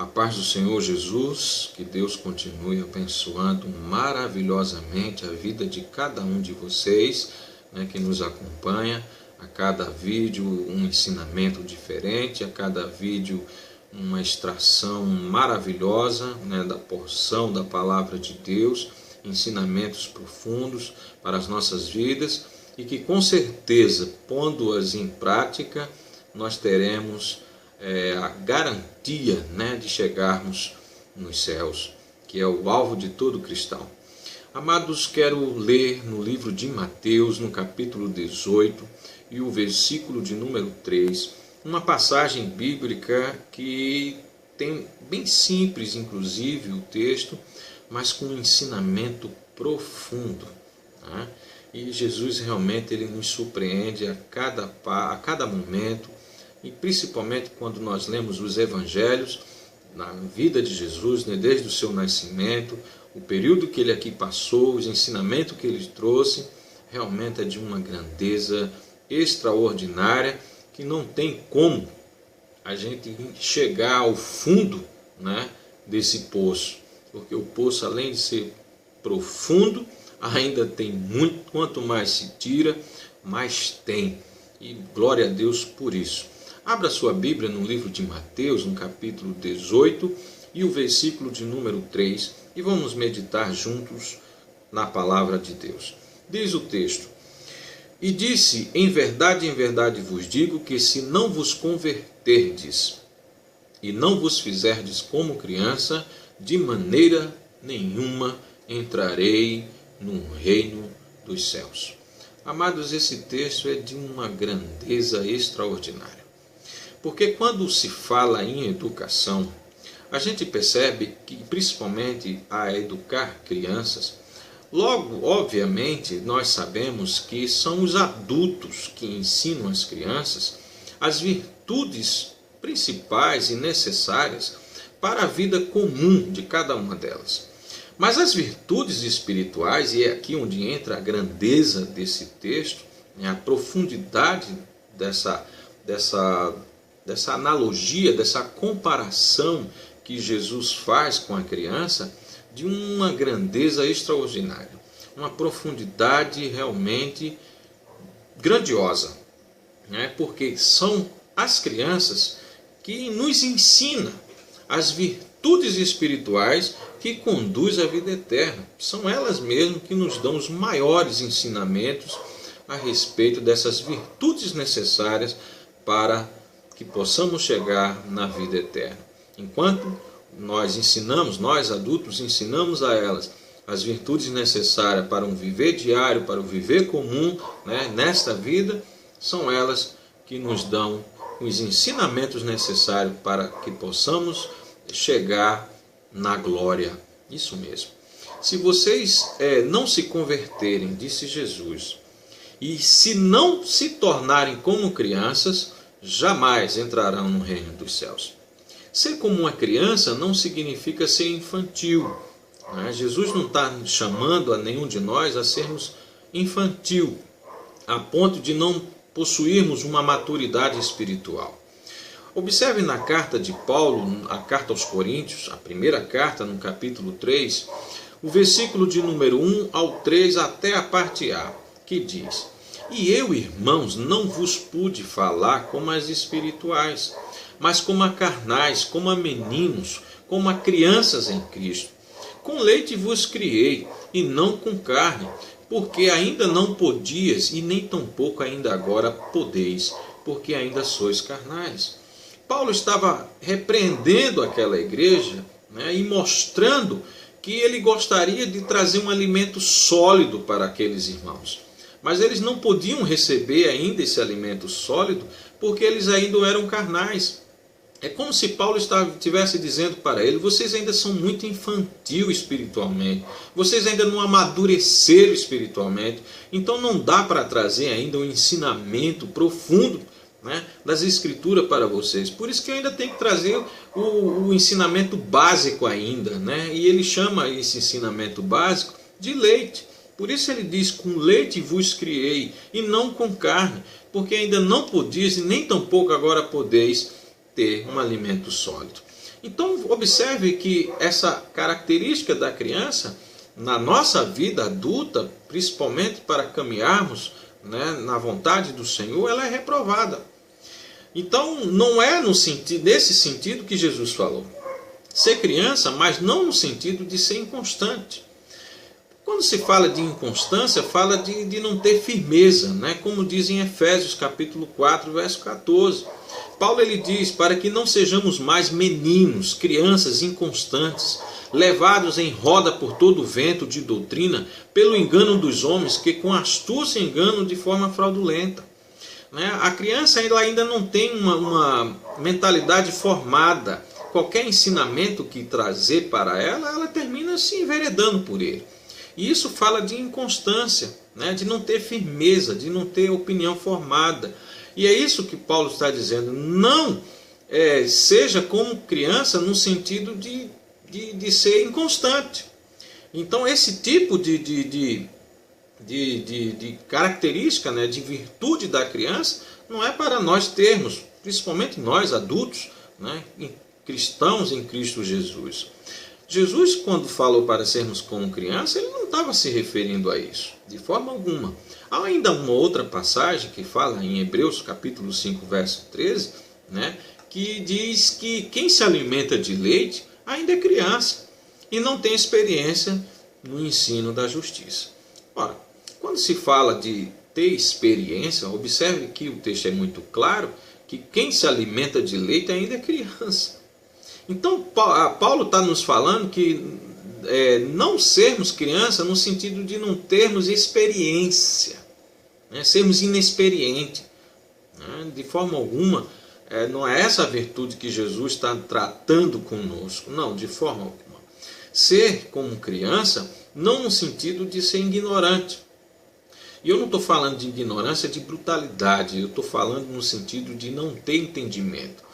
A paz do Senhor Jesus, que Deus continue abençoando maravilhosamente a vida de cada um de vocês, que nos acompanha. A cada vídeo um ensinamento diferente, a cada vídeo uma extração maravilhosa da porção da palavra de Deus, ensinamentos profundos para as nossas vidas e que com certeza, pondo-as em prática, nós teremos a garantia de chegarmos nos céus, que é o alvo de todo cristão. Amados, quero ler no livro de Mateus, no capítulo 18 e o versículo de número 3, uma passagem bíblica que tem bem simples, inclusive, o texto, mas com um ensinamento profundo. E Jesus realmente ele nos surpreende a cada momento, e principalmente quando nós lemos os evangelhos, na vida de Jesus, desde o seu nascimento, o período que ele aqui passou, os ensinamentos que ele trouxe, realmente é de uma grandeza extraordinária, que não tem como a gente chegar ao fundo desse poço, porque o poço, além de ser profundo, ainda tem muito. Quanto mais se tira, mais tem, e glória a Deus por isso. Abra sua Bíblia no livro de Mateus, no capítulo 18 e o versículo de número 3, e vamos meditar juntos na palavra de Deus. Diz o texto: E disse, em verdade vos digo, que se não vos converterdes e não vos fizerdes como criança, de maneira nenhuma entrarei no reino dos céus. Amados, esse texto é de uma grandeza extraordinária. Porque quando se fala em educação, a gente percebe que, principalmente a educar crianças, logo, obviamente, nós sabemos que são os adultos que ensinam as crianças as virtudes principais e necessárias para a vida comum de cada uma delas. Mas as virtudes espirituais, e é aqui onde entra a grandeza desse texto, a profundidade dessa analogia, dessa comparação que Jesus faz com a criança, de uma grandeza extraordinária, uma profundidade realmente grandiosa, porque são as crianças que nos ensinam as virtudes espirituais que conduzem à vida eterna. São elas mesmas que nos dão os maiores ensinamentos a respeito dessas virtudes necessárias para que possamos chegar na vida eterna. Enquanto nós adultos ensinamos a elas as virtudes necessárias para um viver diário, para o viver comum, nesta vida, são elas que nos dão os ensinamentos necessários para que possamos chegar na glória. Isso mesmo. Se vocês não se converterem, disse Jesus, e se não se tornarem como crianças, jamais entrarão no reino dos céus. Ser como uma criança não significa ser infantil. Jesus não está chamando a nenhum de nós a sermos infantil, a ponto de não possuirmos uma maturidade espiritual. Observe na carta de Paulo, a carta aos Coríntios, a primeira carta, no capítulo 3, o versículo de número 1 ao 3 até a parte A, que diz: E eu, irmãos, não vos pude falar como as espirituais, mas como a carnais, como a meninos, como a crianças em Cristo. Com leite vos criei, e não com carne, porque ainda não podias, e nem tampouco ainda agora podeis, porque ainda sois carnais. Paulo estava repreendendo aquela igreja, e mostrando que ele gostaria de trazer um alimento sólido para aqueles irmãos. Mas eles não podiam receber ainda esse alimento sólido, porque eles ainda eram carnais. É como se Paulo estivesse dizendo para ele: vocês ainda são muito infantil espiritualmente, vocês ainda não amadureceram espiritualmente, então não dá para trazer ainda um ensinamento profundo das Escrituras para vocês. Por isso que eu ainda tenho que trazer o ensinamento básico ainda, e ele chama esse ensinamento básico de leite. Por isso ele diz: com leite vos criei, e não com carne, porque ainda não podias, e nem tampouco agora podeis ter um alimento sólido. Então, observe que essa característica da criança, na nossa vida adulta, principalmente para caminharmos, né, na vontade do Senhor, ela é reprovada. Então, não é nesse sentido que Jesus falou. Ser criança, mas não no sentido de ser inconstante. Quando se fala de inconstância, fala de não ter firmeza, né? Como diz em Efésios capítulo 4, verso 14. Paulo ele diz, para que não sejamos mais meninos, crianças inconstantes, levados em roda por todo o vento de doutrina, pelo engano dos homens, que com astúcia enganam de forma fraudulenta. A criança ela ainda não tem uma mentalidade formada. Qualquer ensinamento que trazer para ela termina se enveredando por ele. E isso fala de inconstância, né? De não ter firmeza, de não ter opinião formada. E é isso que Paulo está dizendo. Não seja como criança no sentido de ser inconstante. Então esse tipo de característica, né, de virtude da criança, não é para nós termos, principalmente nós adultos, né, cristãos em Cristo Jesus. Jesus, quando falou para sermos como criança, ele não estava se referindo a isso, de forma alguma. Há ainda uma outra passagem que fala em Hebreus capítulo 5, verso 13, né, que diz que quem se alimenta de leite ainda é criança e não tem experiência no ensino da justiça. Ora, quando se fala de ter experiência, observe que o texto é muito claro, que quem se alimenta de leite ainda é criança. Então, Paulo está nos falando que não sermos criança no sentido de não termos experiência, né? Sermos inexperientes. Né? De forma alguma, não é essa a virtude que Jesus está tratando conosco. Não, de forma alguma. Ser como criança, não no sentido de ser ignorante. E eu não estou falando de ignorância, de brutalidade. Eu estou falando no sentido de não ter entendimento.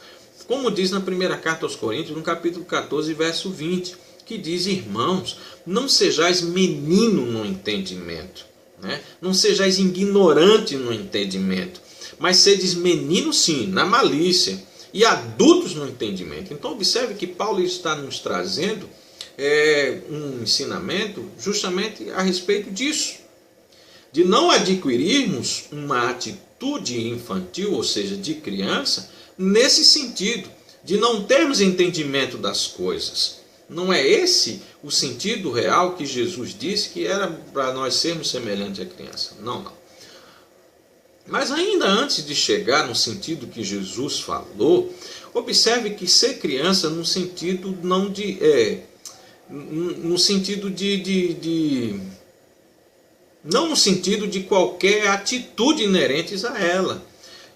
Como diz na primeira carta aos Coríntios, no capítulo 14, verso 20, que diz, irmãos, não sejais menino no entendimento, né? Não sejais ignorante no entendimento, mas sedes menino sim, na malícia, e adultos no entendimento. Então observe que Paulo está nos trazendo um ensinamento justamente a respeito disso, de não adquirirmos uma atitude infantil, ou seja, de criança, nesse sentido, de não termos entendimento das coisas. Não é esse o sentido real que Jesus disse que era para nós sermos semelhantes à criança. Não, não. Mas ainda antes de chegar no sentido que Jesus falou, observe que ser criança no sentido não de... no sentido não no sentido de qualquer atitude inerentes a ela.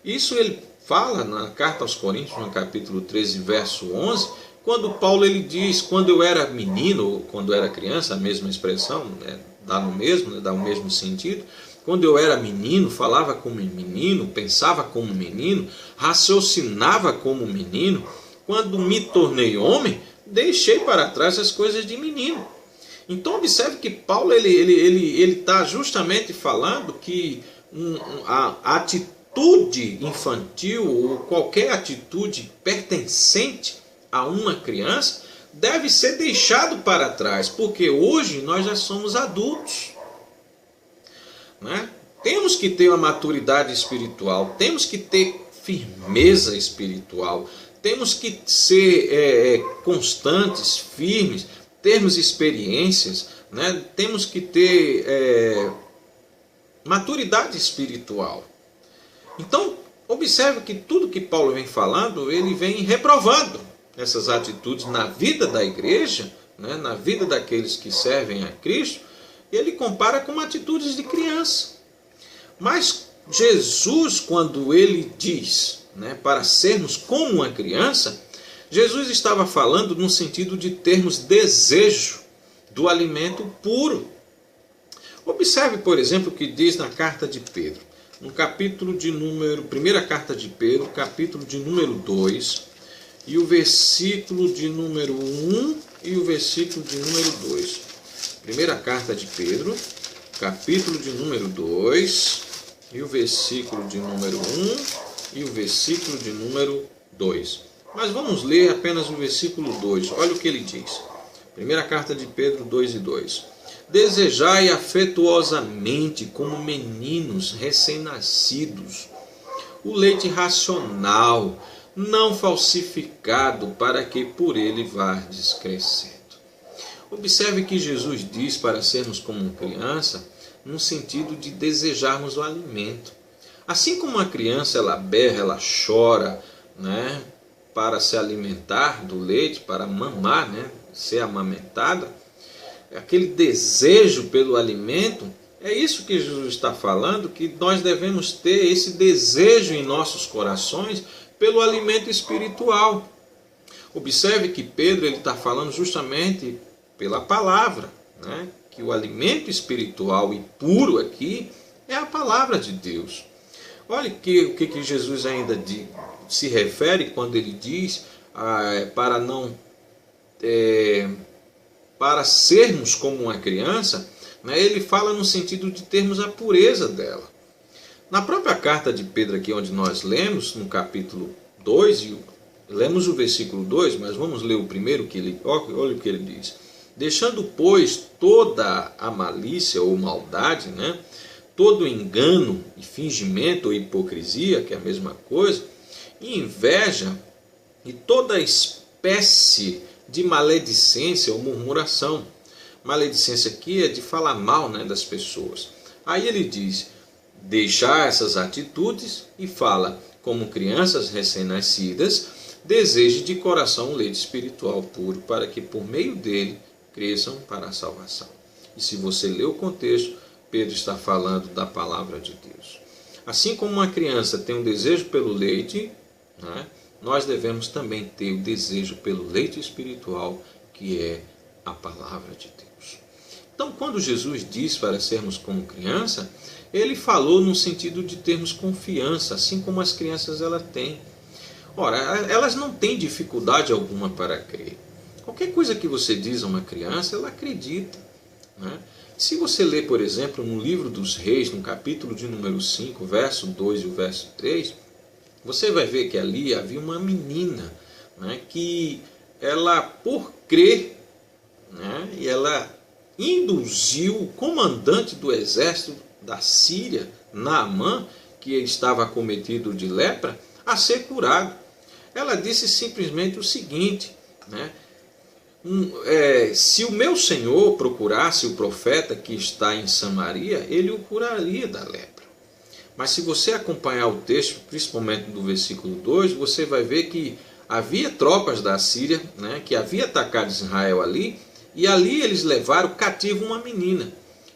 Isso ele fala na carta aos Coríntios, no capítulo 13, verso 11, quando Paulo ele diz, quando eu era menino, ou quando eu era criança, a mesma expressão, dá o mesmo sentido, quando eu era menino, falava como menino, pensava como menino, raciocinava como menino, quando me tornei homem, deixei para trás as coisas de menino. Então observe que Paulo ele está justamente falando que a atitude infantil ou qualquer atitude pertencente a uma criança deve ser deixado para trás, porque hoje nós já somos adultos, né? Temos que ter uma maturidade espiritual, temos que ter firmeza espiritual, temos que ser constantes, firmes, termos experiências, né? Temos que ter maturidade espiritual. Então, observe que tudo que Paulo vem falando, ele vem reprovando essas atitudes na vida da igreja, né? Na vida daqueles que servem a Cristo, e ele compara com atitudes de criança. Mas Jesus, quando ele diz, né, para sermos como uma criança, Jesus estava falando no sentido de termos desejo do alimento puro. Observe, por exemplo, o que diz na carta de Pedro, no capítulo de número, primeira carta de Pedro, capítulo de número 2, e o versículo de número 1 e o versículo de número 2. Primeira carta de Pedro, capítulo de número 2, e o versículo de número 1 e o versículo de número 2. Mas vamos ler apenas o versículo 2. Olha o que ele diz. Primeira carta de Pedro 2:2. Desejai afetuosamente, como meninos recém-nascidos, o leite racional, não falsificado, para que por ele vardes crescendo. Observe que Jesus diz para sermos como criança, no sentido de desejarmos o alimento. Assim como uma criança, ela berra, ela chora, né, para se alimentar do leite, para mamar, né, ser amamentada, aquele desejo pelo alimento, é isso que Jesus está falando, que nós devemos ter esse desejo em nossos corações pelo alimento espiritual. Observe que Pedro está falando justamente pela palavra, né? Que o alimento espiritual e puro aqui é a palavra de Deus. Olha o que Jesus ainda se refere quando ele diz para sermos como uma criança, né? Ele fala no sentido de termos a pureza dela. Na própria carta de Pedro aqui, onde nós lemos, no capítulo 2, lemos o versículo 2, mas vamos ler o primeiro, olha o que ele diz. Deixando, pois, toda a malícia ou maldade, né? Todo engano e fingimento ou hipocrisia, que é a mesma coisa, e inveja e toda espécie de maledicência ou murmuração. Maledicência aqui é de falar mal, né, das pessoas. Aí ele diz, deixar essas atitudes e fala, como crianças recém-nascidas, deseje de coração um leite espiritual puro, para que por meio dele cresçam para a salvação. E se você ler o contexto, Pedro está falando da palavra de Deus. Assim como uma criança tem um desejo pelo leite, né, nós devemos também ter o desejo pelo leite espiritual, que é a palavra de Deus. Então, quando Jesus diz para sermos como criança, ele falou no sentido de termos confiança, assim como as crianças elas têm. Ora, elas não têm dificuldade alguma para crer. Qualquer coisa que você diz a uma criança, ela acredita, né? Se você ler, por exemplo, no livro dos Reis, no capítulo de número 5, verso 2 e o verso 3, você vai ver que ali havia uma menina, né, que ela, por crer, né, e ela induziu o comandante do exército da Síria, Naamã, que estava acometido de lepra, a ser curado. Ela disse simplesmente o seguinte, né, se o meu Senhor procurasse o profeta que está em Samaria, ele o curaria da lepra. Mas se você acompanhar o texto, principalmente do versículo 2, você vai ver que havia tropas da Síria, né, que havia atacado Israel ali, e ali eles levaram cativo uma menina.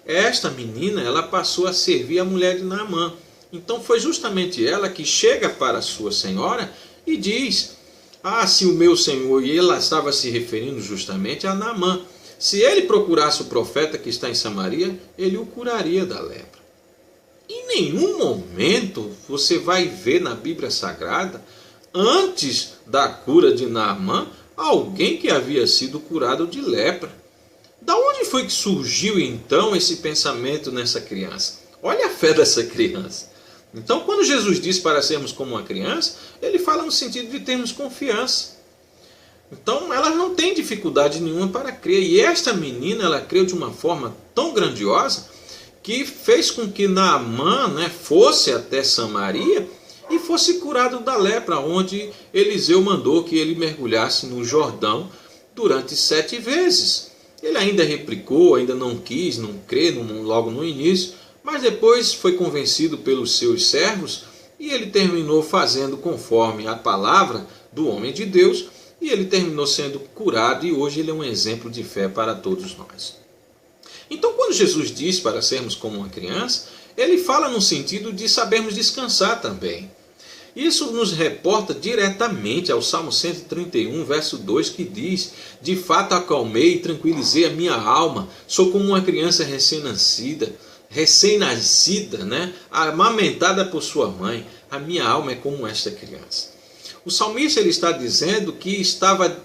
Esta menina, ela passou a servir a mulher de Naamã. Então foi justamente ela que chega para a sua senhora e diz, se o meu Senhor, e ela estava se referindo justamente a Naamã, se ele procurasse o profeta que está em Samaria, ele o curaria da lepra. Em nenhum momento você vai ver na Bíblia Sagrada, antes da cura de Naamã, alguém que havia sido curado de lepra. Da onde foi que surgiu então esse pensamento nessa criança? Olha a fé dessa criança. Então, quando Jesus diz para sermos como uma criança, ele fala no sentido de termos confiança. Então, elas não têm dificuldade nenhuma para crer. E esta menina, ela creu de uma forma tão grandiosa que fez com que Naamã, né, fosse até Samaria e fosse curado da lepra, onde Eliseu mandou que ele mergulhasse no Jordão durante 7 vezes. Ele ainda replicou, ainda não quis, não crê logo no início, mas depois foi convencido pelos seus servos e ele terminou fazendo conforme a palavra do homem de Deus e ele terminou sendo curado e hoje ele é um exemplo de fé para todos nós. Então, quando Jesus diz para sermos como uma criança, ele fala no sentido de sabermos descansar também. Isso nos reporta diretamente ao Salmo 131, verso 2, que diz, de fato acalmei e tranquilizei a minha alma, sou como uma criança recém-nascida, né, amamentada por sua mãe, a minha alma é como esta criança. O salmista ele está dizendo que estava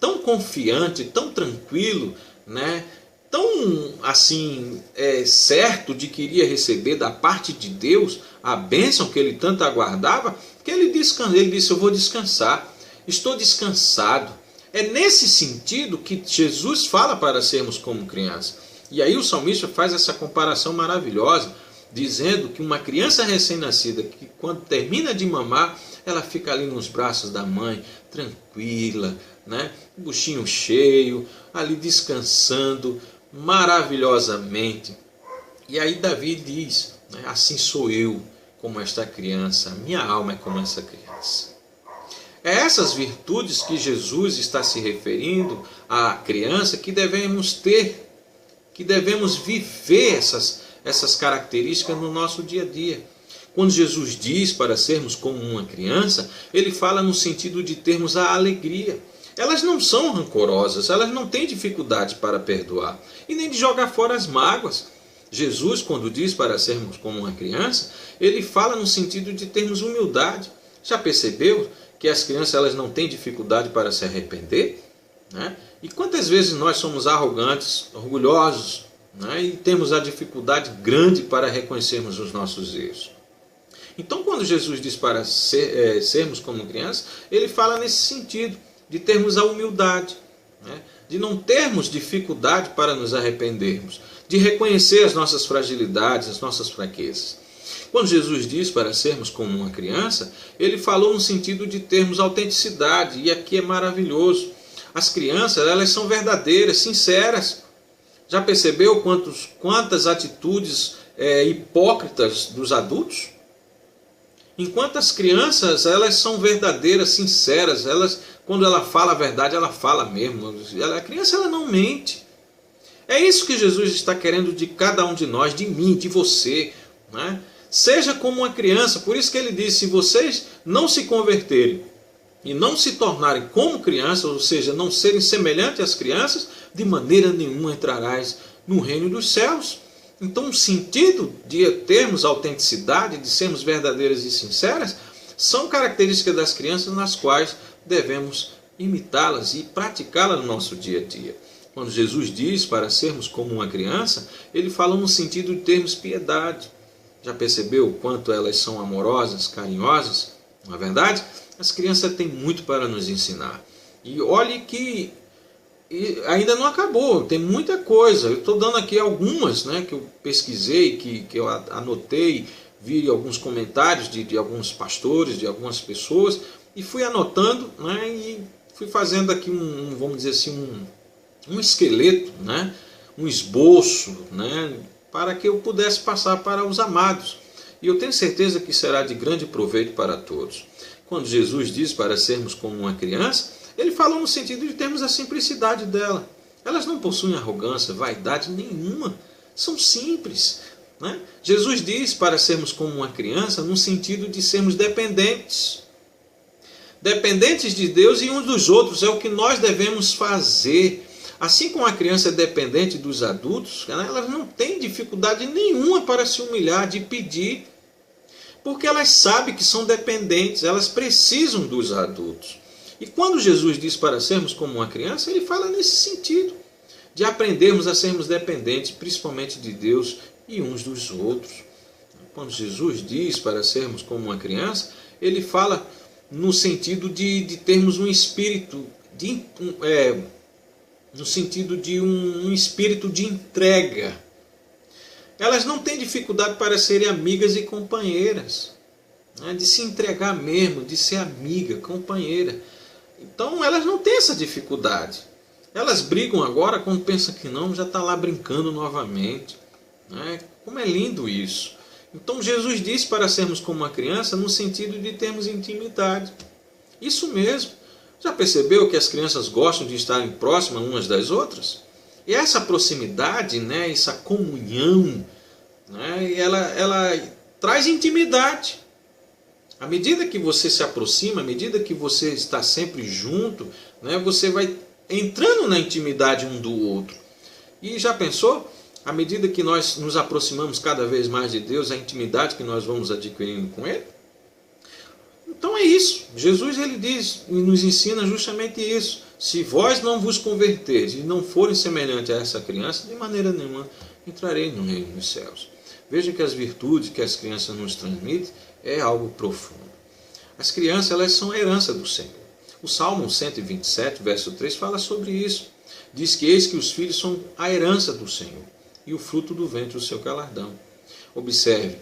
tão confiante, tão tranquilo, né, tão assim certo de que iria receber da parte de Deus a bênção que ele tanto aguardava, que ele disse, eu vou descansar. estou descansado. É nesse sentido que Jesus fala para sermos como criança. E aí o salmista faz essa comparação maravilhosa, dizendo que uma criança recém-nascida, que quando termina de mamar, ela fica ali nos braços da mãe, tranquila, né? Buchinho cheio, ali descansando maravilhosamente. E aí Davi diz, né, assim sou eu como esta criança, minha alma é como essa criança. É essas virtudes que Jesus está se referindo à criança que devemos ter, que devemos viver essas características no nosso dia a dia. Quando Jesus diz para sermos como uma criança, ele fala no sentido de termos a alegria. Elas não são rancorosas, elas não têm dificuldade para perdoar e nem de jogar fora as mágoas. Jesus, quando diz para sermos como uma criança, ele fala no sentido de termos humildade. Já percebeu que as crianças elas não têm dificuldade para se arrepender? Né? E quantas vezes nós somos arrogantes, orgulhosos, né? E temos a dificuldade grande para reconhecermos os nossos erros. Então, quando Jesus diz para sermos como crianças, ele fala nesse sentido, de termos a humildade, né? De não termos dificuldade para nos arrependermos, de reconhecer as nossas fragilidades, as nossas fraquezas. Quando Jesus diz para sermos como uma criança, ele falou no sentido de termos autenticidade, e aqui é maravilhoso. As crianças, elas são verdadeiras, sinceras. Já percebeu quantas atitudes hipócritas dos adultos? Enquanto as crianças, elas são verdadeiras, sinceras, quando ela fala a verdade, ela fala mesmo. A criança ela não mente. É isso que Jesus está querendo de cada um de nós, de mim, de você, né? Seja como uma criança, por isso que ele diz, se vocês não se converterem e não se tornarem como crianças, ou seja, não serem semelhantes às crianças, de maneira nenhuma entrarás no reino dos céus. Então o sentido de termos autenticidade, de sermos verdadeiras e sinceras, são características das crianças nas quais devemos imitá-las e praticá-las no nosso dia a dia. Quando Jesus diz para sermos como uma criança, ele fala no sentido de termos piedade. Já percebeu o quanto elas são amorosas, carinhosas? Não é verdade? As crianças têm muito para nos ensinar. E olhe que ainda não acabou, tem muita coisa. Eu estou dando aqui algumas, né, que eu pesquisei, que eu anotei, vi alguns comentários de alguns pastores, de algumas pessoas, e fui anotando, né, e fui fazendo aqui vamos dizer assim, um esqueleto, né, um esboço, né, para que eu pudesse passar para os amados. E eu tenho certeza que será de grande proveito para todos. Quando Jesus diz para sermos como uma criança, ele fala no sentido de termos a simplicidade dela. Elas não possuem arrogância, vaidade nenhuma. São simples, né? Jesus diz para sermos como uma criança no sentido de sermos dependentes. Dependentes de Deus e uns dos outros. É o que nós devemos fazer. Assim como a criança é dependente dos adultos, elas não têm dificuldade nenhuma para se humilhar, de pedir. Porque elas sabem que são dependentes, elas precisam dos adultos. E quando Jesus diz para sermos como uma criança, ele fala nesse sentido, de aprendermos a sermos dependentes, principalmente de Deus e uns dos outros. Quando Jesus diz para sermos como uma criança, ele fala no sentido de termos um espírito, no sentido de um espírito de entrega. Elas não têm dificuldade para serem amigas e companheiras, né? De se entregar mesmo, de ser amiga, companheira. Então elas não têm essa dificuldade. Elas brigam agora quando pensam que não, já está lá brincando novamente, né? Como é lindo isso. Então Jesus disse para sermos como uma criança no sentido de termos intimidade. Isso mesmo. Já percebeu que as crianças gostam de estarem próximas umas das outras? E essa proximidade, né, essa comunhão, né, ela traz intimidade. À medida que você se aproxima, à medida que você está sempre junto, né, você vai entrando na intimidade um do outro. E já pensou? À medida que nós nos aproximamos cada vez mais de Deus, a intimidade que nós vamos adquirindo com Ele? Então é isso. Jesus ele diz e nos ensina justamente isso. Se vós não vos converterdes e não forem semelhantes a essa criança, de maneira nenhuma entrarei no reino dos céus. Veja que as virtudes que as crianças nos transmitem é algo profundo. As crianças elas são a herança do Senhor. O Salmo 127, verso 3, fala sobre isso. Diz que eis que os filhos são a herança do Senhor, e o fruto do ventre o seu galardão. Observe,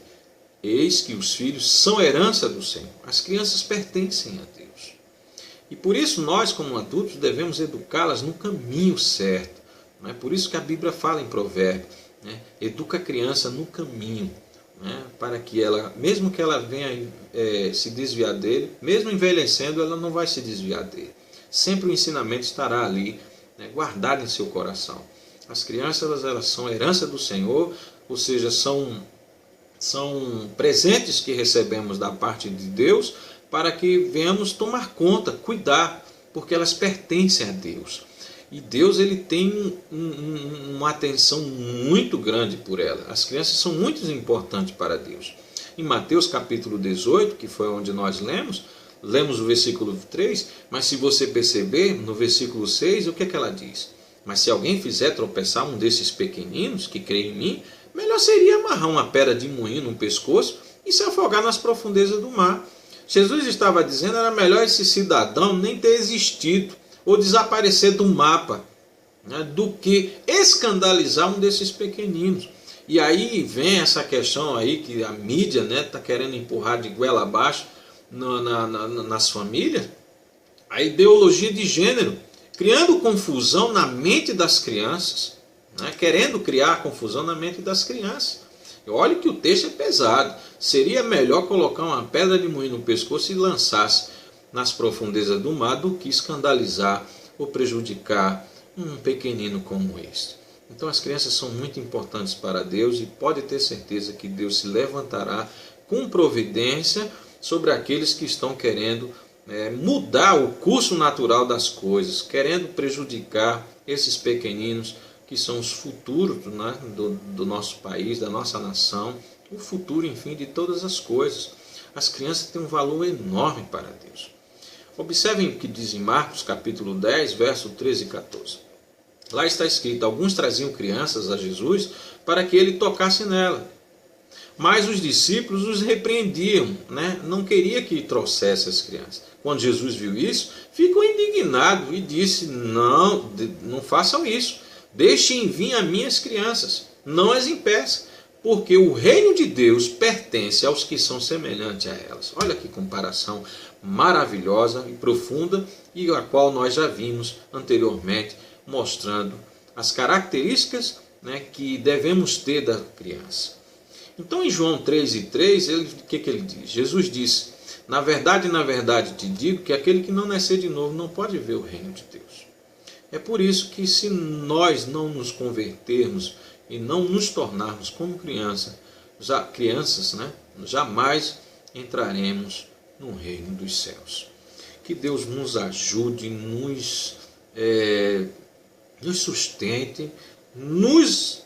eis que os filhos são a herança do Senhor. As crianças pertencem a Deus. E por isso nós, como adultos, devemos educá-las no caminho certo. Não é por isso que a Bíblia fala em Provérbios, né? Educa a criança no caminho, né? Para que ela, mesmo que ela venha se desviar dele, mesmo envelhecendo, ela não vai se desviar dele. Sempre o ensinamento estará ali, né, guardado em seu coração. As crianças elas são herança do Senhor, ou seja, são presentes que recebemos da parte de Deus para que venhamos tomar conta, cuidar, porque elas pertencem a Deus. E Deus ele tem uma atenção muito grande por elas. As crianças são muito importantes para Deus. Em Mateus capítulo 18, que foi onde nós lemos o versículo 3, mas se você perceber, no versículo 6, o que é que ela diz? Mas se alguém fizer tropeçar um desses pequeninos que crê em mim, melhor seria amarrar uma pedra de moinho no pescoço e se afogar nas profundezas do mar. Jesus estava dizendo que era melhor esse cidadão nem ter existido ou desaparecer do mapa, né, do que escandalizar um desses pequeninos. E aí vem essa questão aí que a mídia está querendo empurrar de goela abaixo nas famílias, a ideologia de gênero, criando confusão na mente das crianças, né, querendo criar confusão na mente das crianças. E olha que o texto é pesado. Seria melhor colocar uma pedra de moinho no pescoço e lançar-se nas profundezas do mar do que escandalizar ou prejudicar um pequenino como este. Então as crianças são muito importantes para Deus e pode ter certeza que Deus se levantará com providência sobre aqueles que estão querendo mudar o curso natural das coisas, querendo prejudicar esses pequeninos que são os futuros, né, do nosso país, da nossa nação, o futuro, enfim, de todas as coisas. As crianças têm um valor enorme para Deus. Observem o que diz em Marcos capítulo 10, verso 13 e 14. Lá está escrito, alguns traziam crianças a Jesus para que ele tocasse nela. Mas os discípulos os repreendiam, né? Não queria que trouxesse as crianças. Quando Jesus viu isso, ficou indignado e disse, não façam isso. Deixem vir as minhas crianças, não as impeçam, porque o reino de Deus pertence aos que são semelhantes a elas. Olha que comparação maravilhosa e profunda, e a qual nós já vimos anteriormente, mostrando as características, né, que devemos ter da criança. Então em João 3:3, o que ele diz? Jesus disse, na verdade te digo que aquele que não nascer de novo não pode ver o reino de Deus. É por isso que se nós não nos convertermos e não nos tornarmos como crianças, né, jamais entraremos no reino dos céus. Que Deus nos ajude, nos sustente, nos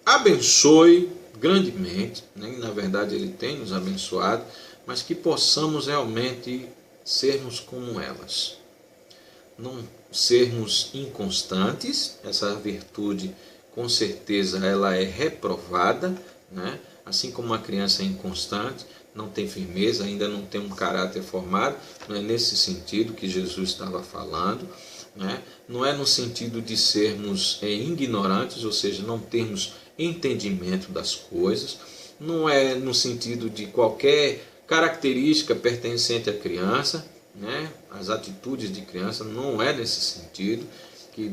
abençoe grandemente, né? Na verdade Ele tem nos abençoado, mas que possamos realmente sermos como elas. Não sermos inconstantes, essa virtude com certeza ela é reprovada, né? Assim como uma criança é inconstante, não tem firmeza, ainda não tem um caráter formado, não é nesse sentido que Jesus estava falando, né? Não é no sentido de sermos ignorantes, ou seja, não termos entendimento das coisas, não é no sentido de qualquer característica pertencente à criança, né? As atitudes de criança, não é nesse sentido que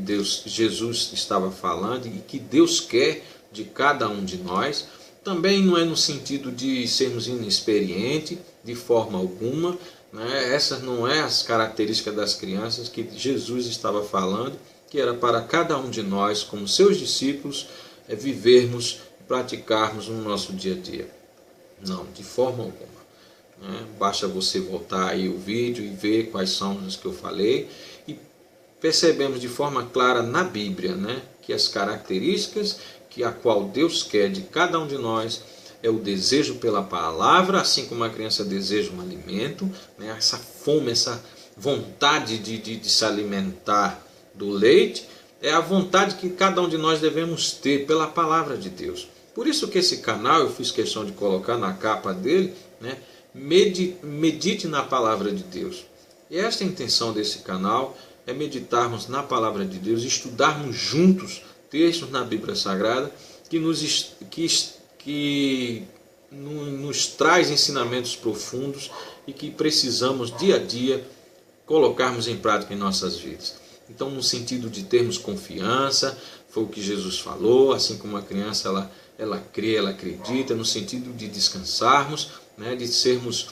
Jesus estava falando e que Deus quer de cada um de nós. Também não é no sentido de sermos inexperientes de forma alguma, né? Essas não é as características das crianças que Jesus estava falando, que era para cada um de nós, como seus discípulos, vivermos e praticarmos no nosso dia a dia. Não, de forma alguma. Basta você voltar aí o vídeo e ver quais são as que eu falei, e percebemos de forma clara na Bíblia, né, que as características que a qual Deus quer de cada um de nós é o desejo pela palavra, assim como a criança deseja um alimento, né, essa fome, essa vontade de se alimentar do leite, é a vontade que cada um de nós devemos ter pela palavra de Deus. Por isso que esse canal, eu fiz questão de colocar na capa dele, né, medite na palavra de Deus. E esta é a intenção desse canal, é meditarmos na Palavra de Deus, estudarmos juntos textos na Bíblia Sagrada que nos traz ensinamentos profundos e que precisamos dia a dia colocarmos em prática em nossas vidas. Então, no sentido de termos confiança, foi o que Jesus falou, assim como a criança ela crê, ela acredita, no sentido de descansarmos, né, de sermos,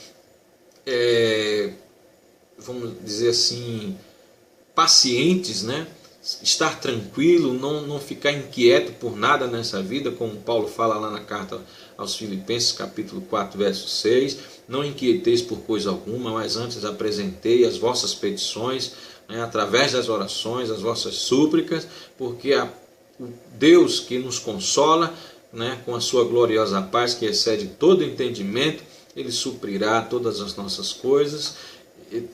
vamos dizer assim, pacientes, né? Estar tranquilo, não ficar inquieto por nada nessa vida, como Paulo fala lá na carta aos Filipenses, capítulo 4, verso 6, não inquieteis por coisa alguma, mas antes apresentei as vossas petições, né, através das orações, as vossas súplicas, porque o Deus que nos consola, né, com a sua gloriosa paz que excede todo entendimento, Ele suprirá todas as nossas coisas,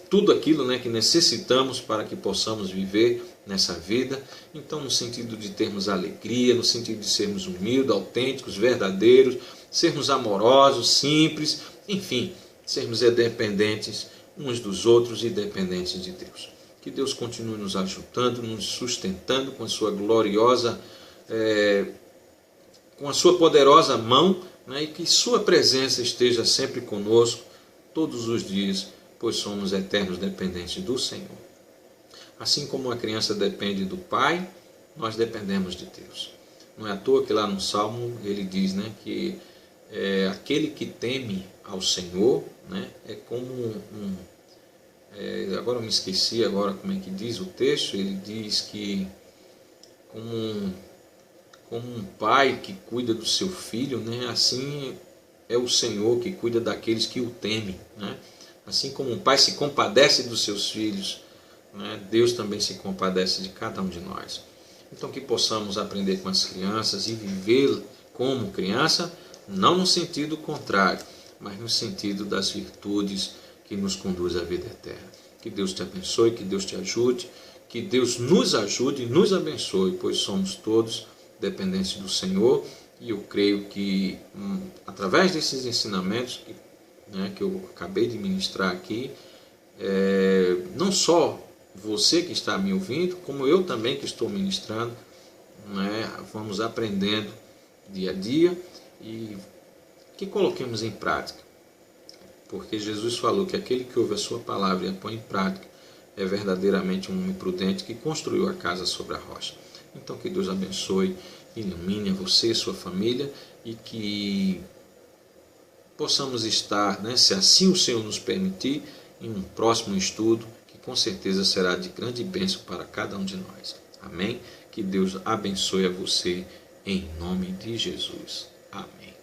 tudo aquilo, né, que necessitamos para que possamos viver nessa vida. Então, no sentido de termos alegria, no sentido de sermos humildes, autênticos, verdadeiros, sermos amorosos, simples, enfim, sermos independentes uns dos outros e dependentes de Deus. Que Deus continue nos ajudando, nos sustentando com a sua gloriosa, com a sua poderosa mão, né, e que sua presença esteja sempre conosco todos os dias, pois somos eternos dependentes do Senhor. Assim como a criança depende do pai, nós dependemos de Deus. Não é à toa que lá no Salmo ele diz, né, que aquele que teme ao Senhor, né, é como agora eu me esqueci agora como é que diz o texto, ele diz que como um pai que cuida do seu filho, né, assim é o Senhor que cuida daqueles que o temem, né? Assim como um pai se compadece dos seus filhos, né, Deus também se compadece de cada um de nós. Então que possamos aprender com as crianças e viver como criança, não no sentido contrário, mas no sentido das virtudes que nos conduz à vida eterna. Que Deus te abençoe, que Deus te ajude, que Deus nos ajude e nos abençoe, pois somos todos dependentes do Senhor, e eu creio que através desses ensinamentos que eu acabei de ministrar aqui, não só você que está me ouvindo, como eu também que estou ministrando, né, vamos aprendendo dia a dia e que coloquemos em prática, porque Jesus falou que aquele que ouve a sua palavra e a põe em prática é verdadeiramente um homem prudente que construiu a casa sobre a rocha. Então que Deus abençoe, ilumine você e sua família, e que possamos estar, né, se assim o Senhor nos permitir, em um próximo estudo, que com certeza será de grande bênção para cada um de nós. Amém? Que Deus abençoe a você, em nome de Jesus. Amém.